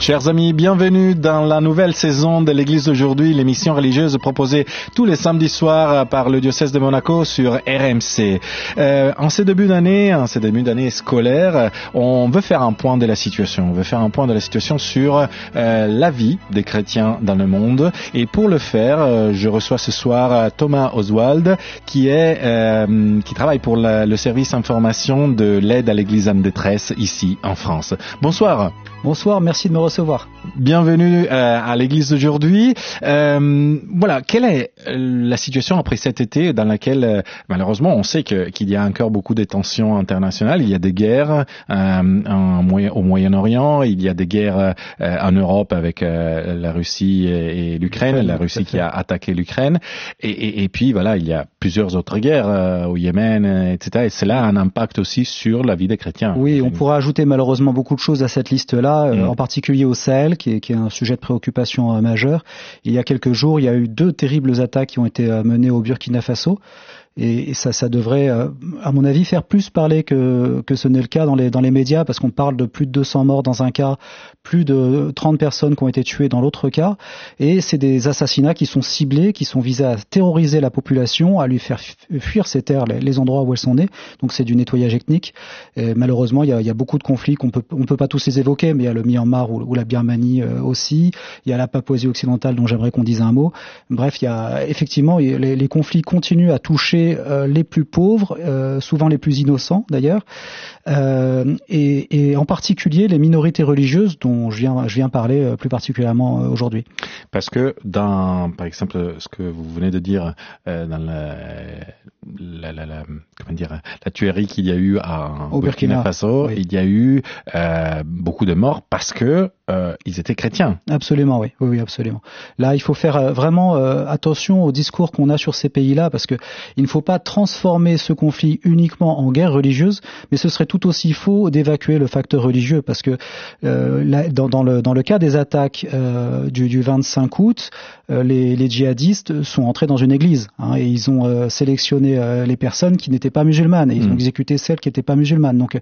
Chers amis, bienvenue dans la nouvelle saison de l'Église d'aujourd'hui, l'émission religieuse proposée tous les samedis soirs par le diocèse de Monaco sur RMC. En ces débuts d'année scolaire, on veut faire un point de la situation. On veut faire un point de la situation sur la vie des chrétiens dans le monde. Et pour le faire, je reçois ce soir Thomas Oswald, qui travaille pour le service information de l'aide à l'Église en détresse ici en France. Bonsoir. Bonsoir, merci de me recevoir. Bienvenue à l'Église d'aujourd'hui. Voilà, quelle est la situation après cet été dans laquelle, malheureusement, on sait qu'il y a encore beaucoup de tensions internationales. Il y a des guerres au Moyen-Orient, il y a des guerres en Europe avec la Russie et l'Ukraine, la Russie qui a attaqué l'Ukraine. Et puis, voilà, il y a plusieurs autres guerres au Yémen, etc. Et cela a un impact aussi sur la vie des chrétiens. Oui, on pourra ajouter malheureusement beaucoup de choses à cette liste-là. En particulier au Sahel, qui est un sujet de préoccupation majeur. Il y a quelques jours, il y a eu 2 terribles attaques qui ont été menées au Burkina Faso. Et ça devrait, à mon avis, faire plus parler que ce n'est le cas dans les médias, parce qu'on parle de plus de 200 morts dans un cas, plus de 30 personnes qui ont été tuées dans l'autre cas. Et c'est des assassinats qui sont ciblés, qui sont visés à terroriser la population, à lui faire fuir ses terres, les endroits où elles sont nées. Donc c'est du nettoyage ethnique. Et malheureusement, il y a beaucoup de conflits on peut pas tous les évoquer, mais il y a le Myanmar ou la Birmanie aussi. Il y a la Papouasie occidentale dont j'aimerais qu'on dise un mot. Bref, il y a effectivement les conflits continuent à toucher les plus pauvres, souvent les plus innocents d'ailleurs, et en particulier les minorités religieuses dont je viens parler plus particulièrement aujourd'hui. Parce que par exemple, ce que vous venez de dire dans la tuerie qu'il y a eu au Burkina Faso, oui. Il y a eu beaucoup de morts parce que ils étaient chrétiens. Absolument, oui, absolument. Là, il faut faire vraiment attention au discours qu'on a sur ces pays-là, parce que il ne faut pas transformer ce conflit uniquement en guerre religieuse, mais ce serait tout aussi faux d'évacuer le facteur religieux, parce que dans le cas des attaques du 25 août, les djihadistes sont entrés dans une église, et ils ont sélectionné les personnes qui n'étaient pas musulmanes, et ils ont exécuté celles qui n'étaient pas musulmanes. Donc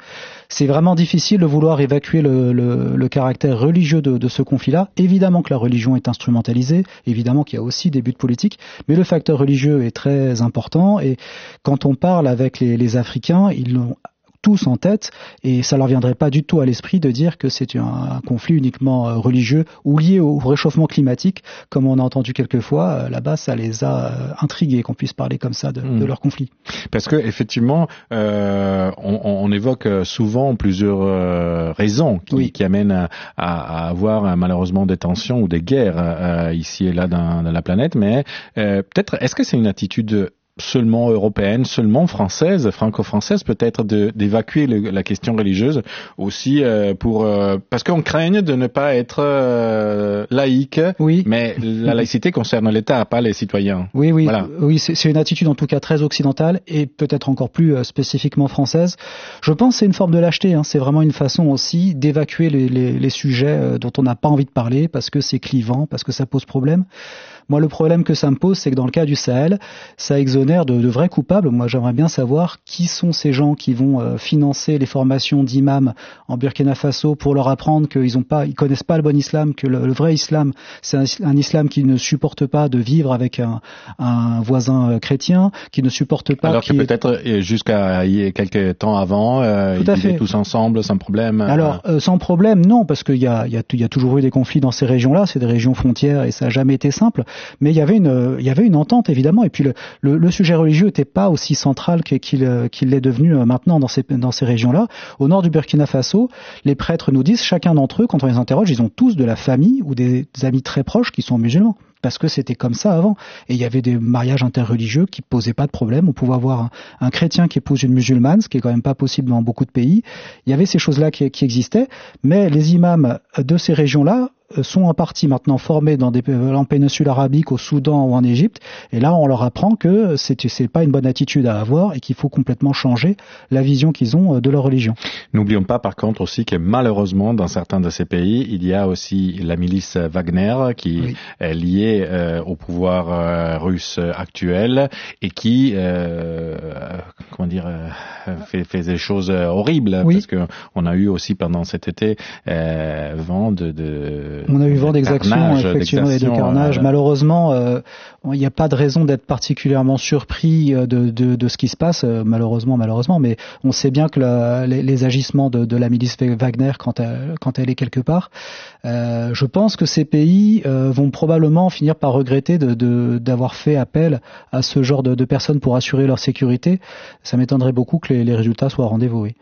c'est vraiment difficile de vouloir évacuer le caractère religieux de ce conflit-là. Évidemment que la religion est instrumentalisée, évidemment qu'il y a aussi des buts politiques, mais le facteur religieux est très important, et quand on parle avec les Africains, ils l'ont tous en tête, et ça leur viendrait pas du tout à l'esprit de dire que c'est un conflit uniquement religieux ou lié au réchauffement climatique, comme on a entendu quelquefois. Là-bas, ça les a intrigués qu'on puisse parler comme ça de leur conflit. Parce que effectivement, on évoque souvent plusieurs raisons qui amènent à avoir malheureusement des tensions ou des guerres ici et là dans la planète, mais peut-être, est-ce que c'est une attitude seulement européenne, seulement française, franco-française peut-être, d'évacuer la question religieuse aussi parce qu'on craigne de ne pas être laïque, mais la laïcité concerne l'État, pas les citoyens. Oui, voilà. Oui, c'est une attitude en tout cas très occidentale et peut-être encore plus spécifiquement française. Je pense que c'est une forme de lâcheté, c'est vraiment une façon aussi d'évacuer les sujets dont on n'a pas envie de parler parce que c'est clivant, parce que ça pose problème. Moi, le problème que ça me pose, c'est que dans le cas du Sahel, ça exonère de vrais coupables. Moi, j'aimerais bien savoir qui sont ces gens qui vont financer les formations d'imams en Burkina Faso pour leur apprendre ils connaissent pas le bon islam, que le vrai islam, c'est un islam qui ne supporte pas de vivre avec un voisin chrétien, qui ne supporte pas... Alors que peut-être jusqu'à quelques temps avant, ils vivaient tous ensemble, sans problème. Alors, sans problème, non, parce qu'il y a toujours eu des conflits dans ces régions-là, c'est des régions frontières et ça n'a jamais été simple. Mais il y avait une entente évidemment, et puis le sujet religieux n'était pas aussi central qu'il l'est devenu maintenant dans ces régions-là. Au nord du Burkina Faso, les prêtres nous disent, chacun d'entre eux, quand on les interroge, ils ont tous de la famille ou des amis très proches qui sont musulmans. Parce que c'était comme ça avant. Et il y avait des mariages interreligieux qui posaient pas de problème. On pouvait avoir un chrétien qui épouse une musulmane, ce qui est quand même pas possible dans beaucoup de pays. Il y avait ces choses-là qui existaient, mais les imams de ces régions-là sont en partie maintenant formés en péninsule arabique, au Soudan ou en Égypte, et là on leur apprend que c'est pas une bonne attitude à avoir et qu'il faut complètement changer la vision qu'ils ont de leur religion. N'oublions pas par contre aussi que malheureusement dans certains de ces pays, il y a aussi la milice Wagner qui est liée lié au pouvoir russe actuel et qui, fait des choses horribles, parce que on a eu aussi pendant cet été vent on a eu vent d'exactions, effectivement, et de carnage. Malheureusement, il n'y a pas de raison d'être particulièrement surpris de ce qui se passe, malheureusement, mais on sait bien que les agissements de la milice Wagner, quand elle est quelque part, je pense que ces pays vont probablement finir par regretter d'avoir fait appel à ce genre de personnes pour assurer leur sécurité. Ça m'étonnerait beaucoup que les résultats soient au rendez-vous, oui.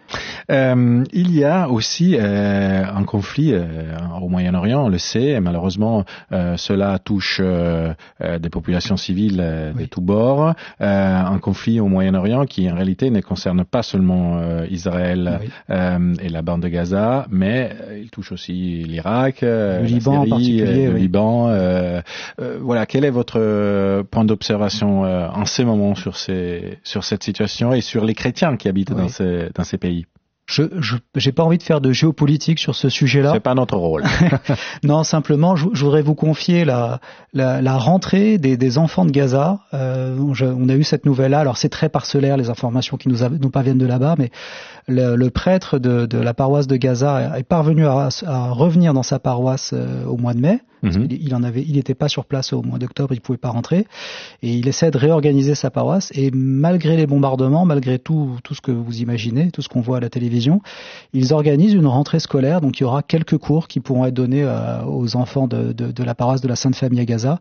Il y a aussi un conflit au Moyen-Orient, on le sait, et malheureusement cela touche des populations civiles de tous bords. Un conflit au Moyen-Orient qui en réalité ne concerne pas seulement Israël et la bande de Gaza, mais il touche aussi l'Irak, le Liban Syrie, en particulier, le Liban. Voilà, quel est votre point d'observation en ces moments sur cette situation et sur les chrétiens qui habitent dans ces pays? J'ai pas envie de faire de géopolitique sur ce sujet-là. C'est pas notre rôle. Non, simplement, je voudrais vous confier la rentrée des enfants de Gaza. On a eu cette nouvelle-là. Alors c'est très parcellaire les informations qui nous parviennent de là-bas, mais le prêtre de la paroisse de Gaza est parvenu à revenir dans sa paroisse au mois de mai. Il n'était pas sur place au mois d'octobre, il pouvait pas rentrer, et il essaie de réorganiser sa paroisse. Et malgré les bombardements, malgré tout ce que vous imaginez, tout ce qu'on voit à la télévision, ils organisent une rentrée scolaire. Donc il y aura quelques cours qui pourront être donnés aux enfants de la paroisse de la Sainte Famille à Gaza.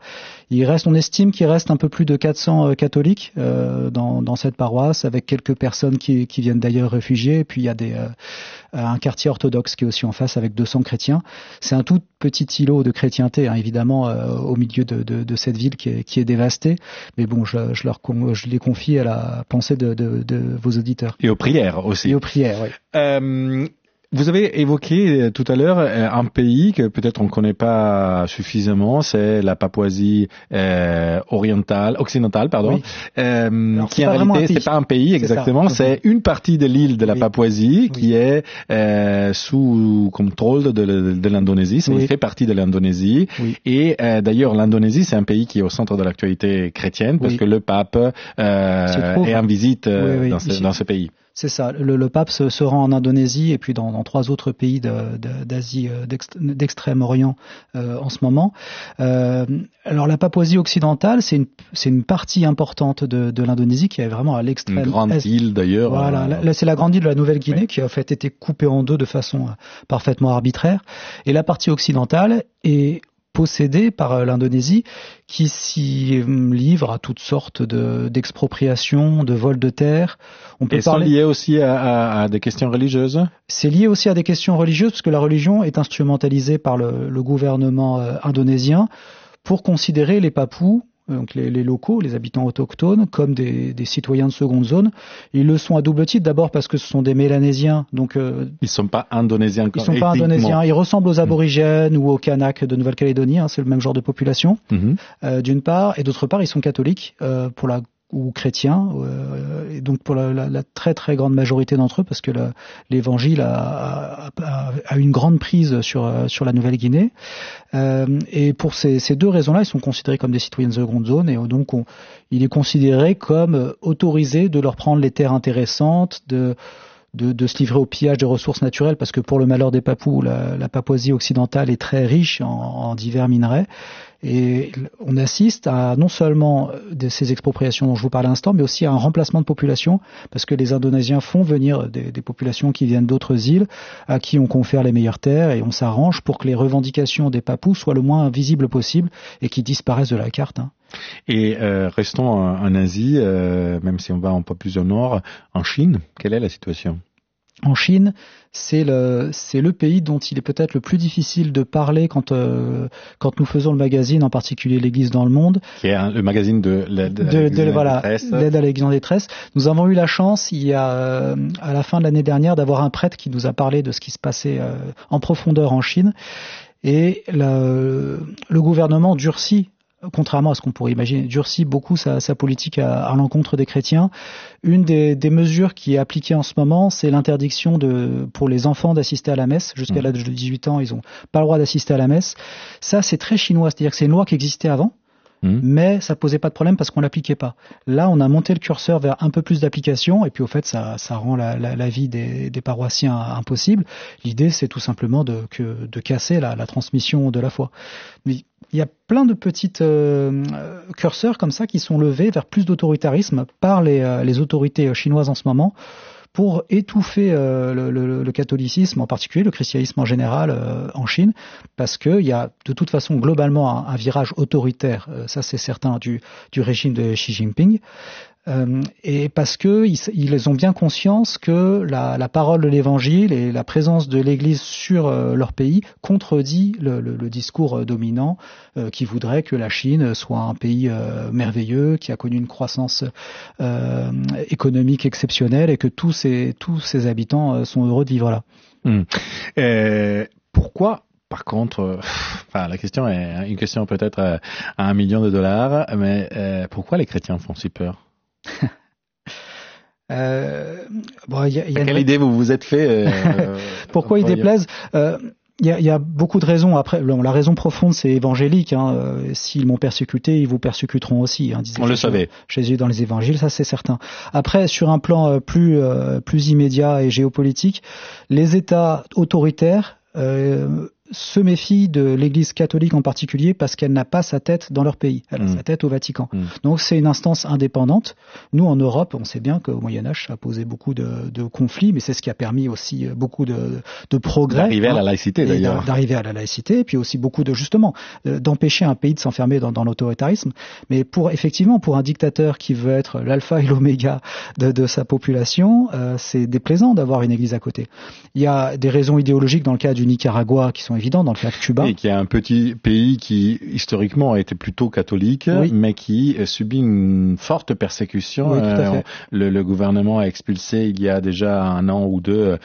On estime qu'il reste un peu plus de 400 catholiques dans cette paroisse, avec quelques personnes qui viennent d'ailleurs réfugiés. Et puis il y a un quartier orthodoxe qui est aussi en face avec 200 chrétiens. C'est un tout petit îlot de chrétienté, évidemment, au milieu de cette ville qui est dévastée. Mais bon, je les confie à la pensée de vos auditeurs. Et aux prières aussi. Et aux prières, oui. Vous avez évoqué tout à l'heure un pays que peut-être on ne connaît pas suffisamment, c'est la Papouasie occidentale, pardon, qui en réalité c'est pas un pays exactement, c'est une partie de l'île de la Papouasie qui est sous contrôle de l'Indonésie, ça fait partie de l'Indonésie. Et d'ailleurs l'Indonésie c'est un pays qui est au centre de l'actualité chrétienne parce que le pape est en visite dans ce pays. C'est ça. Le pape se rend en Indonésie et puis dans 3 autres pays d'Asie, d'Extrême-Orient en ce moment. Alors la Papouasie occidentale, c'est une partie importante de l'Indonésie qui est vraiment à l'extrême est. Une grande île d'ailleurs. Voilà, là, c'est la grande île de la Nouvelle-Guinée qui a en fait été coupée en deux de façon parfaitement arbitraire. Et la partie occidentale est possédée par l'Indonésie qui s'y livre à toutes sortes d'expropriations, de vols de terre. C'est lié aussi à des questions religieuses? C'est lié aussi à des questions religieuses parce que la religion est instrumentalisée par le gouvernement indonésien pour considérer les Papous, donc les locaux, les habitants autochtones, comme des citoyens de seconde zone. Ils le sont à double titre, d'abord parce que ce sont des Mélanésiens, donc ils sont pas indonésiens. Ils sont pas indonésiens. Ils ressemblent aux aborigènes ou aux Kanaks de Nouvelle-Calédonie. C'est le même genre de population, d'une part, et d'autre part, ils sont catholiques ou chrétiens, et donc pour la très très grande majorité d'entre eux, parce que l'évangile a une grande prise sur la Nouvelle-Guinée, et pour ces deux raisons-là, ils sont considérés comme des citoyens de seconde zone, et donc il est considéré comme autorisé de leur prendre les terres intéressantes, de se livrer au pillage de ressources naturelles, parce que pour le malheur des Papous, la Papouasie occidentale est très riche en divers minerais. Et on assiste à non seulement de ces expropriations dont je vous parlais à l'instant, mais aussi à un remplacement de population, parce que les Indonésiens font venir des populations qui viennent d'autres îles, à qui on confère les meilleures terres, et on s'arrange pour que les revendications des Papous soient le moins visibles possible et qu'ils disparaissent de la carte. Et restons en Asie, même si on va un peu plus au nord, en Chine, quelle est la situation ? En Chine, c'est le pays dont il est peut-être le plus difficile de parler quand nous faisons le magazine, en particulier l'Église dans le monde. Qui est le magazine de l'aide à l'Église en détresse. Nous avons eu la chance, à la fin de l'année dernière, d'avoir un prêtre qui nous a parlé de ce qui se passait en profondeur en Chine. Et le gouvernement durcit, contrairement à ce qu'on pourrait imaginer, durcit beaucoup sa politique à l'encontre des chrétiens. Une des mesures qui est appliquée en ce moment, c'est l'interdiction pour les enfants d'assister à la messe. Jusqu'à l'âge de 18 ans, ils n'ont pas le droit d'assister à la messe. Ça, c'est très chinois, c'est-à-dire que c'est une loi qui existait avant, mais ça posait pas de problème parce qu'on l'appliquait pas. Là, on a monté le curseur vers un peu plus d'application, et puis au fait, ça rend la vie des paroissiens impossible. L'idée, c'est tout simplement de casser la transmission de la foi. Mais il y a plein de petites curseurs comme ça qui sont levés vers plus d'autoritarisme par les autorités chinoises en ce moment, pour étouffer le catholicisme, en particulier le christianisme en général en Chine, parce qu'il y a de toute façon globalement un virage autoritaire, ça c'est certain, du régime de Xi Jinping. Et parce que ils ont bien conscience que la parole de l'Évangile et la présence de l'Église sur leur pays contredit le discours dominant qui voudrait que la Chine soit un pays merveilleux, qui a connu une croissance économique exceptionnelle et que tous ses habitants sont heureux de vivre là. Pourquoi? Par contre, la question est une question peut-être à $1 million, mais pourquoi les chrétiens font si peur? Quelle idée vous vous êtes fait pourquoi ils déplaisent? Il y a beaucoup de raisons. Après, la raison profonde, c'est évangélique. S'ils m'ont persécuté, ils vous persécuteront aussi. On le savait. Jésus dans les évangiles, ça c'est certain. Après, sur un plan plus immédiat et géopolitique, les États autoritaires se méfient de l'Église catholique en particulier parce qu'elle n'a pas sa tête dans leur pays. Elle a sa tête au Vatican. Donc c'est une instance indépendante. Nous, en Europe, on sait bien qu'au Moyen-Âge, ça a posé beaucoup de conflits, mais c'est ce qui a permis aussi beaucoup de progrès. D'arriver à la laïcité, d'ailleurs. D'arriver à la laïcité, et puis aussi beaucoup d'empêcher un pays de s'enfermer dans l'autoritarisme. Mais pour un dictateur qui veut être l'alpha et l'oméga de sa population, c'est déplaisant d'avoir une Église à côté. Il y a des raisons idéologiques dans le cas du Nicaragua qui sont évident dans le cas de Cuba. Et qui est un petit pays qui, historiquement, a été plutôt catholique, mais qui subit une forte persécution. Oui, tout à fait. Le gouvernement a expulsé, il y a déjà 1 an ou 2,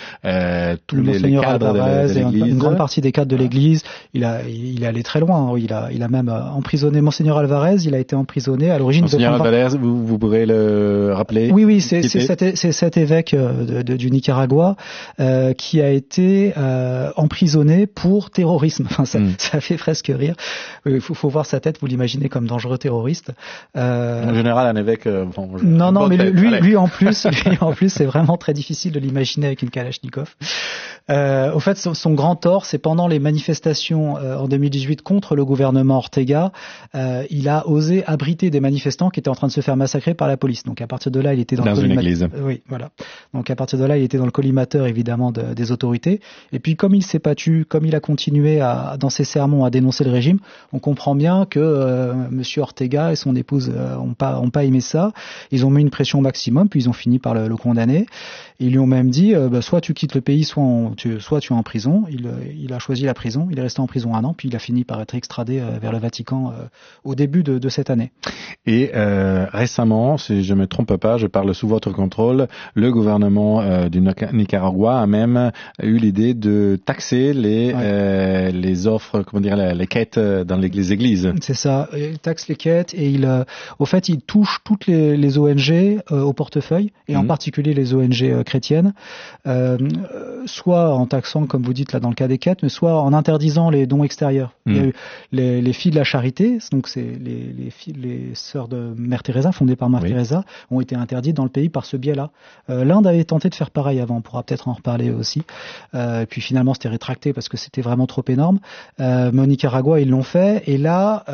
tous les cadres de l'Église. Une grande partie des cadres de l'Église. Il est allé très loin. Il a même emprisonné Monseigneur Alvarez. Il a été emprisonné à l'origine. Monseigneur Alvarez, vous pourrez le rappeler? Oui, c'est cet évêque du Nicaragua qui a été emprisonné pour terrorisme. Enfin, ça fait presque rire. Il faut voir sa tête, vous l'imaginez comme dangereux terroriste. En général, un évêque... Non, mais lui en plus, c'est vraiment très difficile de l'imaginer avec une Kalachnikov. Au fait, son grand tort, c'est pendant les manifestations en 2018 contre le gouvernement Ortega, il a osé abriter des manifestants qui étaient en train de se faire massacrer par la police. Donc à partir de là, il était dans une église. Oui, voilà. Donc à partir de là, il était dans le collimateur évidemment des autorités. Et puis comme il s'est battu, comme il a continué dans ses sermons à dénoncer le régime, on comprend bien que Monsieur Ortega et son épouse ont pas aimé ça. Ils ont mis une pression au maximum, puis ils ont fini par le condamner. Ils lui ont même dit soit tu quittes le pays, soit tu es en prison. Il a choisi la prison. Il est resté en prison 1 an, puis il a fini par être extradé vers le Vatican au début de cette année. Et récemment, si je me trompe pas, je parle sous votre contrôle, le gouvernement du Nicaragua a même eu l'idée de taxer les offres, les quêtes dans les églises. C'est ça, il taxe les quêtes et il touche toutes les ONG au portefeuille, et en particulier les ONG chrétiennes, soit en taxant, comme vous dites là dans le cas des quêtes, mais soit en interdisant les dons extérieurs. Il y a eu les filles de la charité, donc c'est les sœurs de Mère Teresa, fondées par Mère Teresa, ont été interdites dans le pays par ce biais-là. L'Inde avait tenté de faire pareil avant, on pourra peut-être en reparler aussi. Et puis finalement c'était rétracté parce que c'était vraiment trop énorme. Mais au Nicaragua ils l'ont fait, et là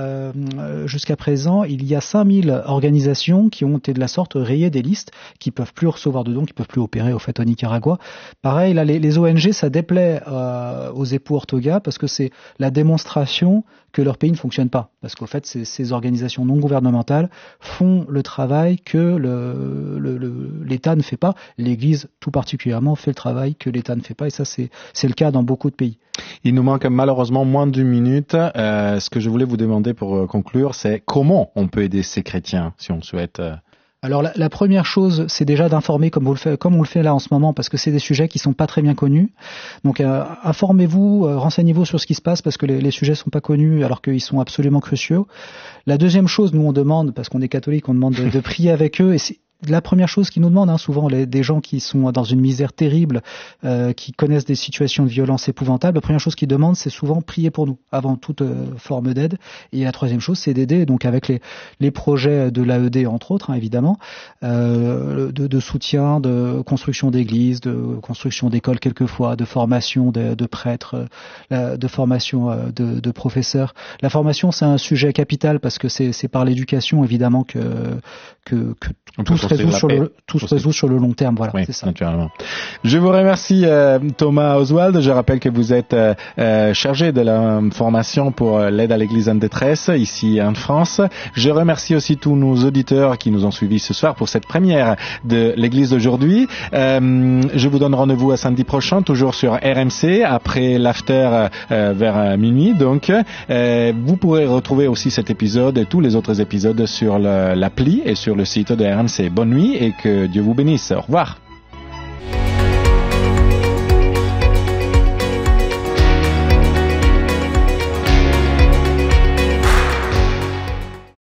jusqu'à présent il y a 5000 organisations qui ont été de la sorte rayées des listes, qui peuvent plus recevoir de dons, qui peuvent plus opérer au fait au Nicaragua. Pareil là, les ONG ça déplaît aux époux Ortega parce que c'est la démonstration que leur pays ne fonctionne pas, parce qu'au fait ces organisations non gouvernementales font le travail que l'État ne fait pas. L'Église tout particulièrement fait le travail que l'État ne fait pas, et ça c'est le cas dans beaucoup de pays. Il nous manque malheureusement moins d'1 minute. Ce que je voulais vous demander pour conclure, c'est comment on peut aider ces chrétiens si on souhaite... Alors la première chose, c'est déjà d'informer comme on le fait là en ce moment, parce que c'est des sujets qui sont pas très bien connus. Donc informez-vous, renseignez-vous sur ce qui se passe, parce que les sujets sont pas connus alors qu'ils sont absolument cruciaux. La deuxième chose, nous on demande, parce qu'on est catholique, on demande de prier avec eux, et la première chose qu'ils nous demandent, souvent des gens qui sont dans une misère terrible, qui connaissent des situations de violence épouvantables, la première chose qu'ils demandent, c'est souvent prier pour nous, avant toute forme d'aide. Et la troisième chose, c'est d'aider, donc avec les projets de l'AED, entre autres, évidemment, de soutien, de construction d'églises, de construction d'écoles quelquefois, de formation de prêtres, de formation de professeurs. La formation, c'est un sujet capital parce que c'est par l'éducation, évidemment, que tout se résout sur le long terme. Voilà, oui, c'est ça. Naturellement. Je vous remercie, Thomas Oswald. Je rappelle que vous êtes chargé de la formation pour l'aide à l'Église en détresse ici en France. Je remercie aussi tous nos auditeurs qui nous ont suivis ce soir pour cette première de l'Église d'aujourd'hui. Je vous donne rendez-vous à samedi prochain, toujours sur RMC, après l'after vers minuit. Donc, vous pourrez retrouver aussi cet épisode et tous les autres épisodes sur l'appli et sur le site de RMC. Bonne nuit et que Dieu vous bénisse. Au revoir.